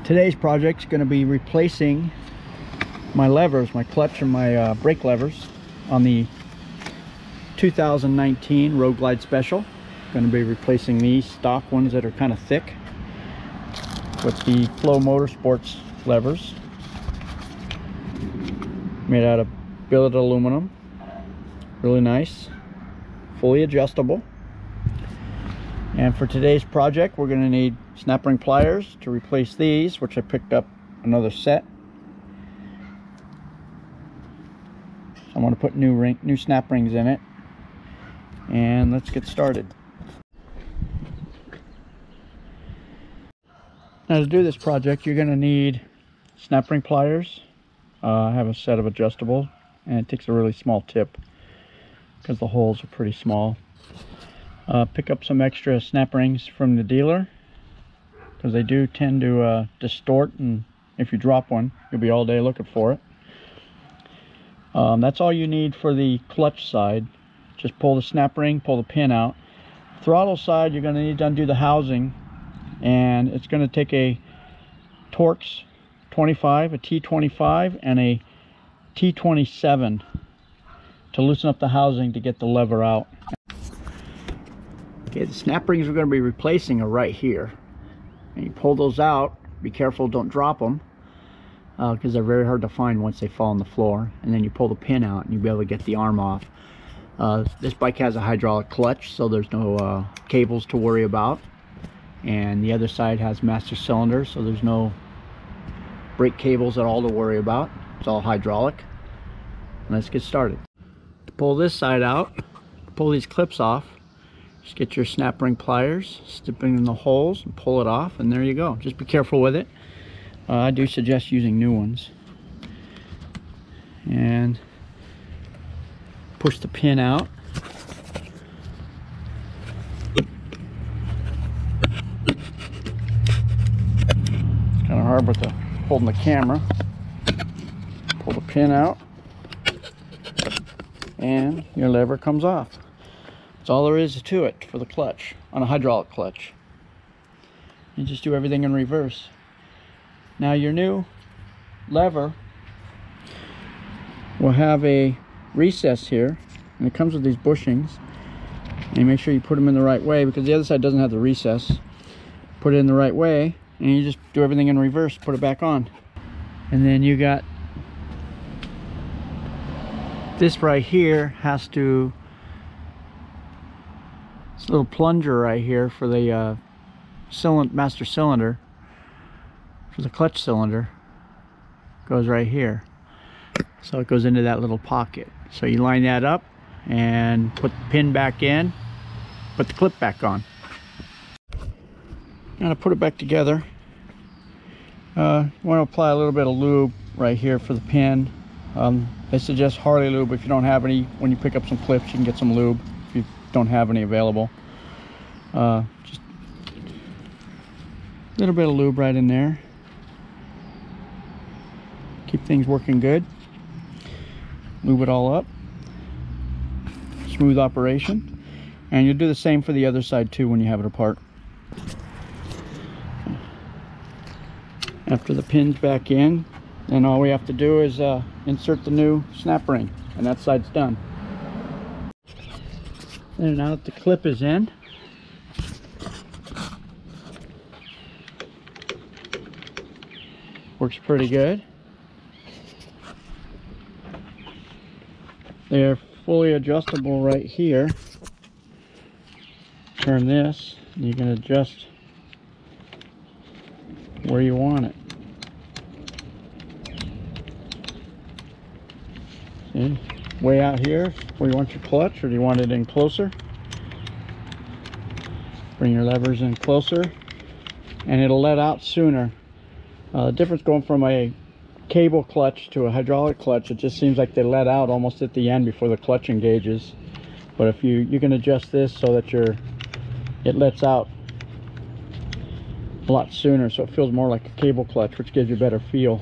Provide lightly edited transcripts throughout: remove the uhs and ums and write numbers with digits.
Today's project is going to be replacing my levers, my clutch and my brake levers on the 2019 Road Glide Special. Going to be replacing these stock ones that are kind of thick with the Flo Motorsports levers, made out of billet aluminum. Really nice, fully adjustable. And for today's project, we're going to need snap ring pliers to replace these, which I picked up another set. So I'm going to put new snap rings in it, and let's get started. Now, to do this project, you're going to need snap ring pliers. I have a set of adjustable, and it takes a really small tip because the holes are pretty small. Pick up some extra snap rings from the dealer because they do tend to distort, and if you drop one, you'll be all day looking for it. That's all you need for the clutch side. Just pull the snap ring, pull the pin out. Throttle side, you're going to need to undo the housing, and it's going to take a Torx 25, a T25, and a T27 to loosen up the housing to get the lever out. Okay, the snap rings we're going to be replacing are right here, and you pull those out. Be careful, don't drop them because they're very hard to find once they fall on the floor. And then you pull the pin out and you'll be able to get the arm off. This bike has a hydraulic clutch, so there's no cables to worry about, and the other side has master cylinder, so there's no brake cables at all to worry about. It's all hydraulic. Let's get started. To pull this side out, pull these clips off. Just get your snap ring pliers, stick in the holes and pull it off, and there you go. Just be careful with it. I do suggest using new ones. And push the pin out. It's kind of hard with holding the camera. Pull the pin out, and your lever comes off. That's all there is to it for the clutch on a hydraulic clutch. You just do everything in reverse. Now your new lever will have a recess here, and it comes with these bushings, and make sure you put them in the right way because the other side doesn't have the recess. Put it in the right way, and you just do everything in reverse, put it back on. And then you got this right here has to, this little plunger right here for the master cylinder, for the clutch cylinder, goes right here. So it goes into that little pocket. So you line that up and put the pin back in, put the clip back on. Now to put it back together, you want to apply a little bit of lube right here for the pin. They suggest Harley lube. If you don't have any, when you pick up some clips, you can get some lube if you don't have any available. Just a little bit of lube right in there. Keep things working good. Lube it all up. Smooth operation. And you'll do the same for the other side too when you have it apart. After the pin's back in, then all we have to do is insert the new snap ring, and that side's done. And now that the clip is in, works pretty good. They're fully adjustable right here. Turn this, and you can adjust where you want it. See, way out here where you want your clutch, or do you want it in closer? Bring your levers in closer, and it'll let out sooner. The difference going from a cable clutch to a hydraulic clutch, it just seems like they let out almost at the end before the clutch engages. But if you can adjust this so that it lets out a lot sooner, so it feels more like a cable clutch, which gives you a better feel.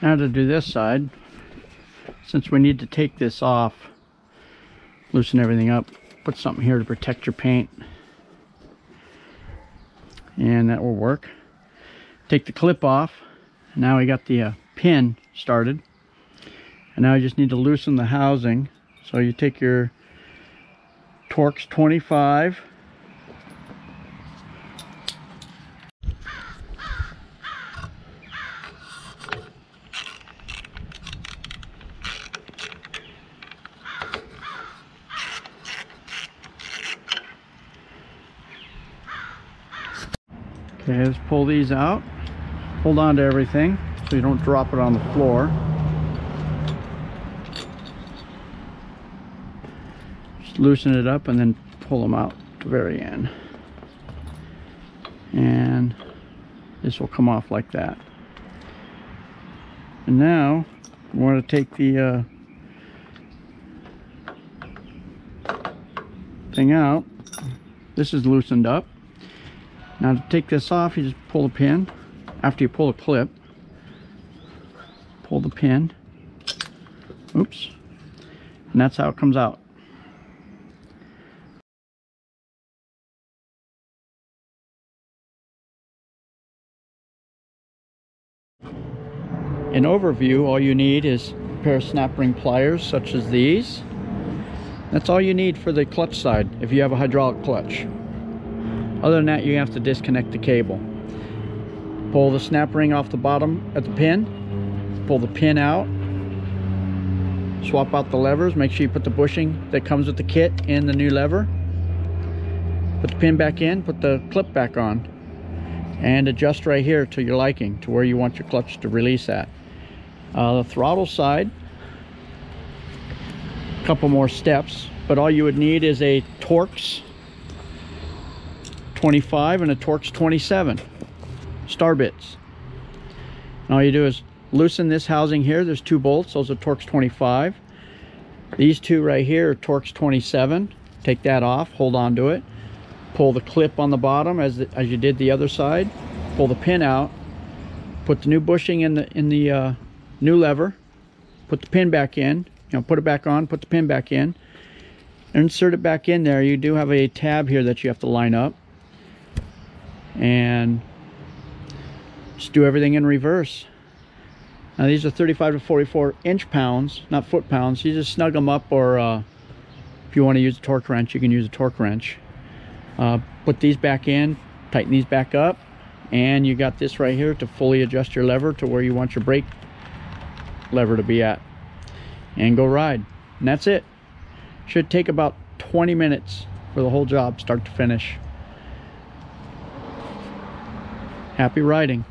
Now to do this side, since we need to take this off, loosen everything up, put something here to protect your paint. and that will work. Take the clip off. Now we got the pin started, and now you just need to loosen the housing. So you take your Torx 25, okay, let's pull these out. Hold on to everything so you don't drop it on the floor. Just loosen it up and then pull them out at the very end. And this will come off like that. And now we want to take the thing out. This is loosened up. Now to take this off, you just pull the pin. After you pull the clip, pull the pin. Oops. And that's how it comes out. In overview, all you need is a pair of snap ring pliers such as these. That's all you need for the clutch side if you have a hydraulic clutch. Other than that, you have to disconnect the cable. Pull the snap ring off the bottom at the pin, pull the pin out, swap out the levers, make sure you put the bushing that comes with the kit in the new lever, put the pin back in, put the clip back on, and adjust right here to your liking, to where you want your clutch to release at. The throttle side, a couple more steps, but all you would need is a Torx 25 and a Torx 27 star bits. And all you do is loosen this housing here. There's two bolts. Those are Torx 25. These two right here are Torx 27. Take that off, hold on to it, pull the clip on the bottom as you did the other side, pull the pin out, put the new bushing in the new lever, put the pin back in, put it back on, put the pin back in, insert it back in there. You do have a tab here that you have to line up, and just do everything in reverse. Now these are 35 to 44 inch-pounds, not foot-pounds. You just snug them up, or if you want to use a torque wrench, you can use a torque wrench. Put these back in, tighten these back up, and you got this right here to fully adjust your lever to where you want your brake lever to be at, and go ride. And that's it. Should take about 20 minutes for the whole job, start to finish. Happy riding.